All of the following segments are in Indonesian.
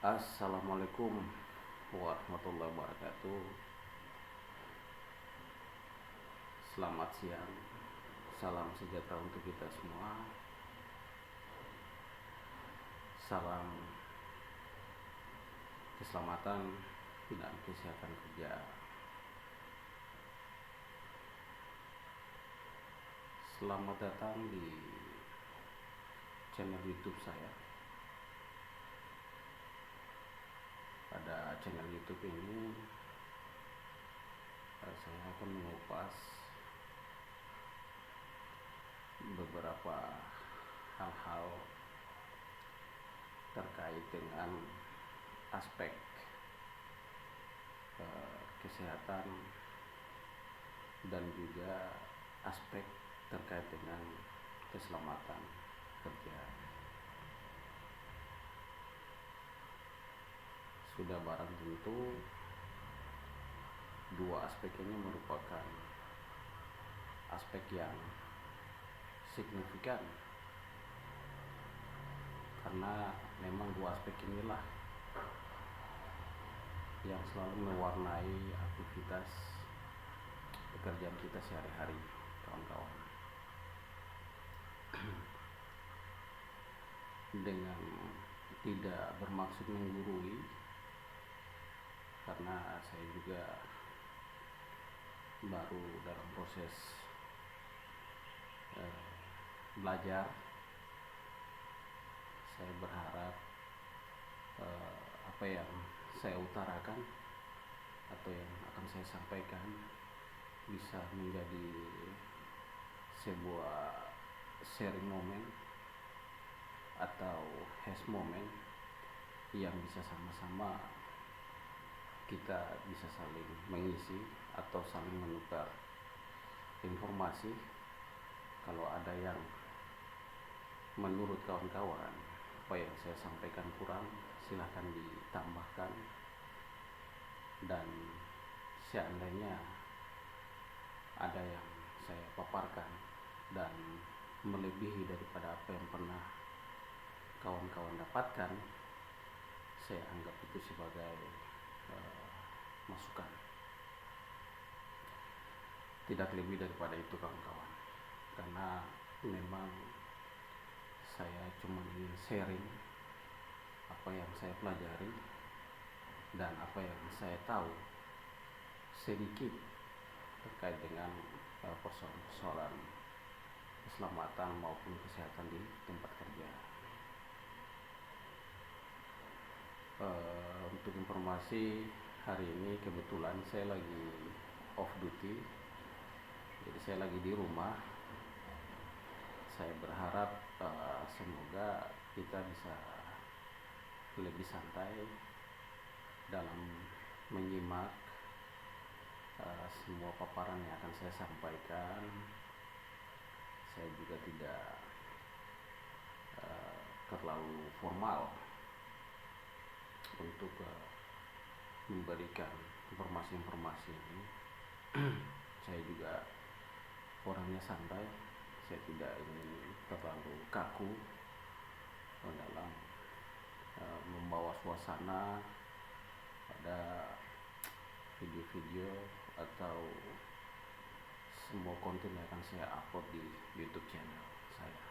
Assalamualaikum warahmatullahi wabarakatuh. Selamat siang. Salam sejahtera untuk kita semua. Salam keselamatan dan kesehatan kerja. Selamat datang di channel YouTube saya. Pada channel YouTube ini saya akan mengupas beberapa hal-hal terkait dengan aspek kesehatan dan juga aspek terkait dengan keselamatan kerja. Sudah barang tentu dua aspek ini merupakan aspek yang signifikan, karena memang dua aspek inilah yang selalu mewarnai aktivitas pekerjaan kita sehari-hari, kawan-kawan. Dengan tidak bermaksud menggurui, karena saya juga baru dalam proses belajar. Saya berharap apa yang saya utarakan atau yang akan saya sampaikan bisa menjadi sebuah sharing moment atau hash moment yang bisa sama-sama kita bisa saling mengisi atau saling menukar informasi. Kalau ada yang menurut kawan-kawan apa yang saya sampaikan kurang, silahkan ditambahkan, dan seandainya ada yang saya paparkan dan melebihi daripada apa yang pernah kawan-kawan dapatkan, saya anggap itu sebagai masukan. Tidak lebih daripada itu, kawan-kawan, karena memang saya cuma ingin sharing apa yang saya pelajari dan apa yang saya tahu sedikit terkait dengan persoalan keselamatan maupun kesehatan di tempat kerja. Untuk informasi, hari ini kebetulan saya lagi off duty, jadi saya lagi di rumah. Saya berharap semoga kita bisa lebih santai dalam menyimak semua paparan yang akan saya sampaikan. Saya juga tidak terlalu formal untuk memberikan informasi-informasi ini. Saya juga orangnya santai. Saya tidak ingin terlalu kaku dalam membawa suasana pada video-video atau semua konten yang akan saya upload di YouTube channel saya.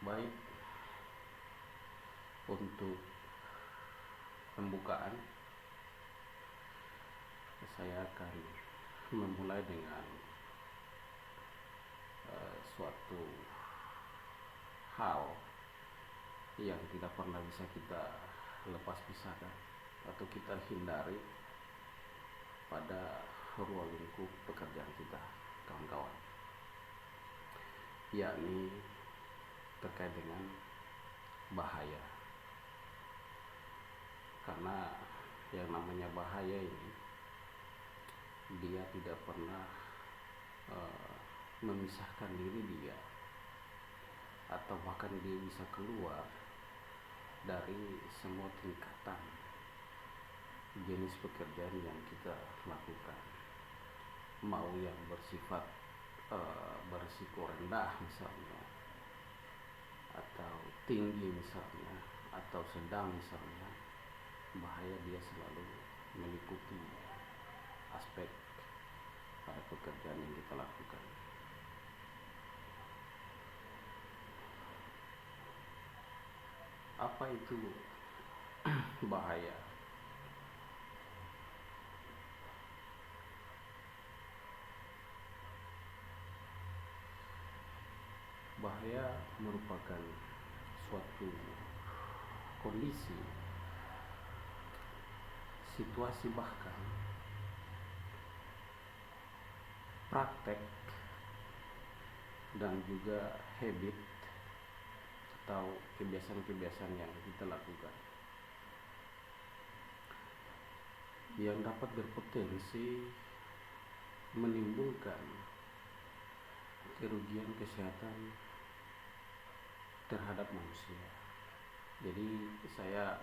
Baik, untuk pembukaan saya akan memulai dengan suatu hal yang tidak pernah bisa kita lepas pisahkan atau kita hindari pada ruang lingkup pekerjaan kita, kawan-kawan, yakni terkait dengan bahaya. Karena yang namanya bahaya ini, dia tidak pernah memisahkan diri dia, atau bahkan dia bisa keluar dari semua tingkatan jenis pekerjaan yang kita lakukan, mau yang bersifat berisiko rendah misalnya, atau tinggi misalnya, atau sedang misalnya, bahaya dia selalu meliputi aspek pada pekerjaan yang kita lakukan. Apa itu bahaya? Bahaya merupakan suatu kondisi, situasi, bahkan praktek dan juga habit atau kebiasaan-kebiasaan yang kita lakukan yang dapat berpotensi menimbulkan kerugian kesehatan terhadap manusia. Jadi saya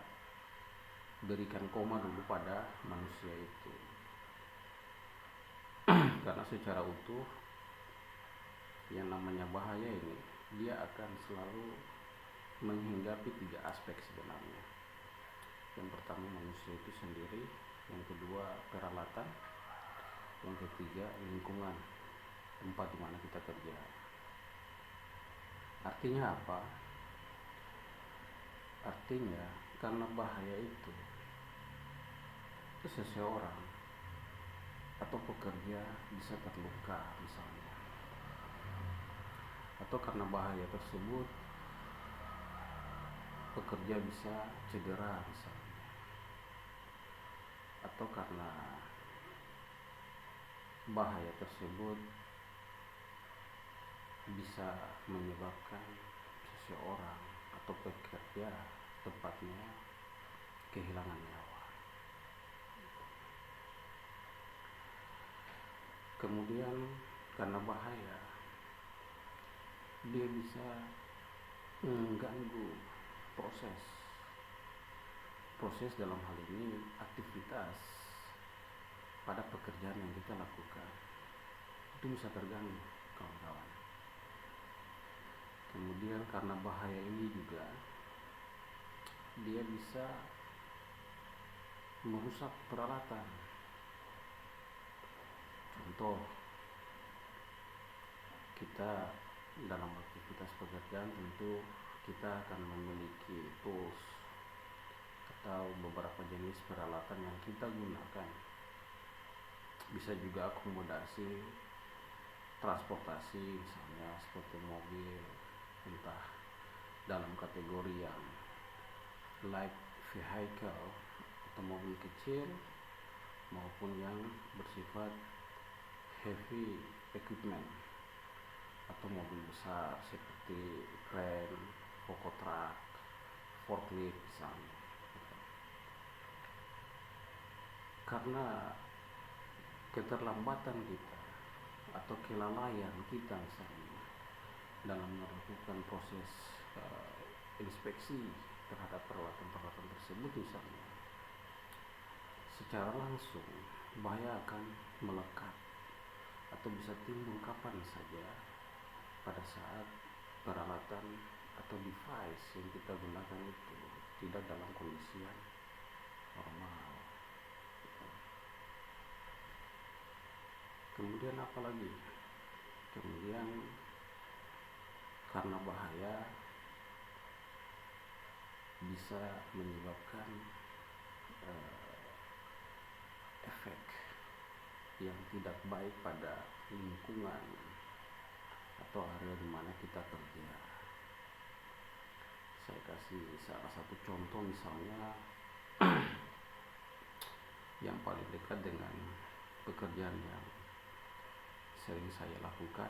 berikan koma dulu pada manusia itu, karena secara utuh yang namanya bahaya ini dia akan selalu menghinggapi 3 aspek sebenarnya. Yang pertama manusia itu sendiri, yang kedua peralatan, yang ketiga lingkungan tempat di mana kita kerja. Artinya apa? Artinya karena bahaya itu seseorang atau pekerja bisa terluka misalnya, atau karena bahaya tersebut pekerja bisa cedera misalnya, atau karena bahaya tersebut bisa menyebabkan seseorang atau pekerja tepatnya kehilangan nyawa. Kemudian karena bahaya dia bisa mengganggu proses dalam hal ini aktivitas pada pekerjaan yang kita lakukan, itu bisa terganggu kawan-kawan. Kemudian karena bahaya ini juga dia bisa merusak peralatan. Contoh, kita dalam aktivitas pekerjaan tentu kita akan memiliki tools atau beberapa jenis peralatan yang kita gunakan. Bisa juga akomodasi transportasi misalnya seperti mobil, entah dalam kategori yang light vehicle atau mobil kecil, maupun yang bersifat heavy equipment atau mobil besar seperti crane, pokok truck, forklift misalnya. Karena keterlambatan kita atau kelalaian kita misalnya dalam melakukan proses inspeksi terhadap peralatan-peralatan tersebut misalnya, secara langsung bahaya akan melekat atau bisa timbul kapan saja pada saat peralatan atau device yang kita gunakan itu tidak dalam kondisi yang normal. Kemudian apa lagi? Kemudian karena bahaya bisa menyebabkan efek yang tidak baik pada lingkungan atau area di mana kita kerja. Saya kasih salah satu contoh misalnya yang paling dekat dengan pekerjaan yang sering saya lakukan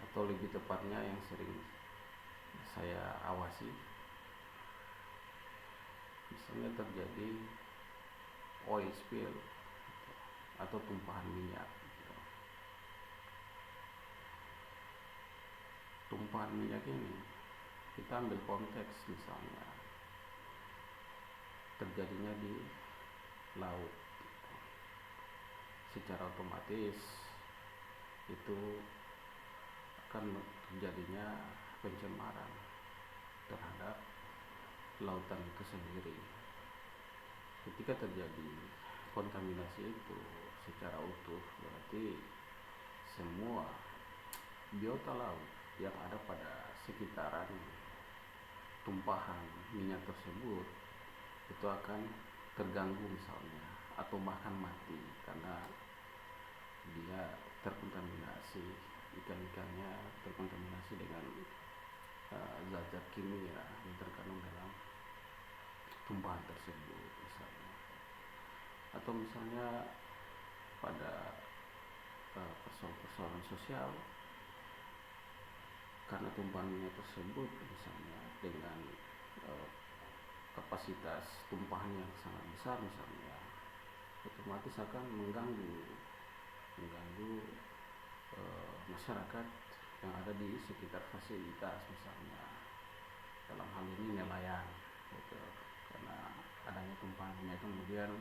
atau lebih tepatnya yang sering saya awasi. Misalnya terjadi oil spill atau tumpahan minyak. Tumpahan minyak ini kita ambil konteks misalnya terjadinya di laut secara otomatis itu akan terjadinya pencemaran terhadap lautan itu sendiri. Ketika terjadi kontaminasi itu secara utuh, berarti semua biota laut yang ada pada sekitaran tumpahan minyak tersebut itu akan terganggu misalnya, atau bahkan mati karena dia terkontaminasi, ikan-ikannya terkontaminasi dengan zat-zat kimia yang terkandung dalam tumpahan tersebut misalnya. Atau misalnya pada persoalan-persoalan sosial, karena tumpahan minyak tersebut misalnya dengan kapasitas tumpahan yang sangat besar misalnya, otomatis akan mengganggu masyarakat yang ada di sekitar fasilitas misalnya, dalam hal ini nelayan gitu. Karena adanya tumpahan minyak, kemudian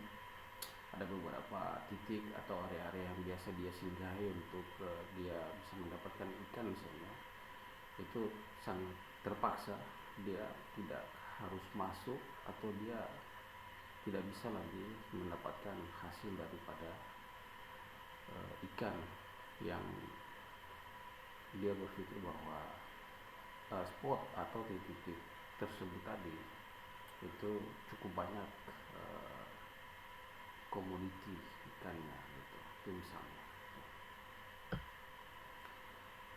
ada beberapa titik atau area-area yang biasa dia singgahi untuk dia bisa mendapatkan ikan misalnya, itu sangat terpaksa dia tidak harus masuk, atau dia tidak bisa lagi mendapatkan hasil daripada ikan yang dia berpikir bahwa spot atau titik tersebut tadi itu cukup banyak komoditi ikannya gitu, itu misalnya.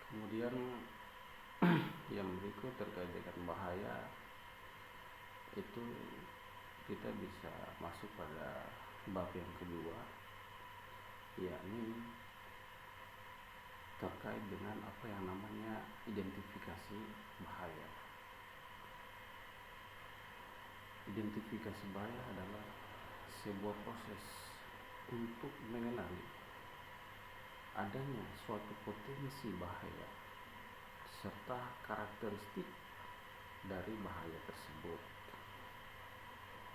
Kemudian yang berikut terkait dengan bahaya, itu kita bisa masuk pada bab yang kedua, yakni terkait dengan apa yang namanya identifikasi bahaya. Identifikasi bahaya adalah sebuah proses untuk mengenali adanya suatu potensi bahaya serta karakteristik dari bahaya tersebut.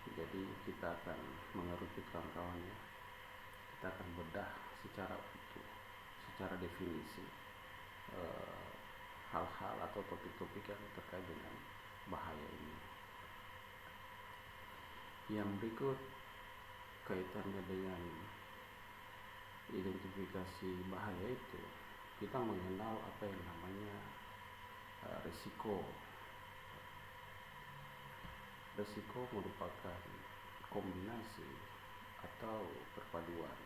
Jadi kita akan mengerucut kawan-kawan ya, kita akan bedah secara utuh, secara definisi hal-hal atau topik-topik yang terkait dengan bahaya ini. Yang berikut kaitannya dengan identifikasi bahaya itu, kita mengenal apa yang namanya risiko. Risiko merupakan kombinasi atau perpaduan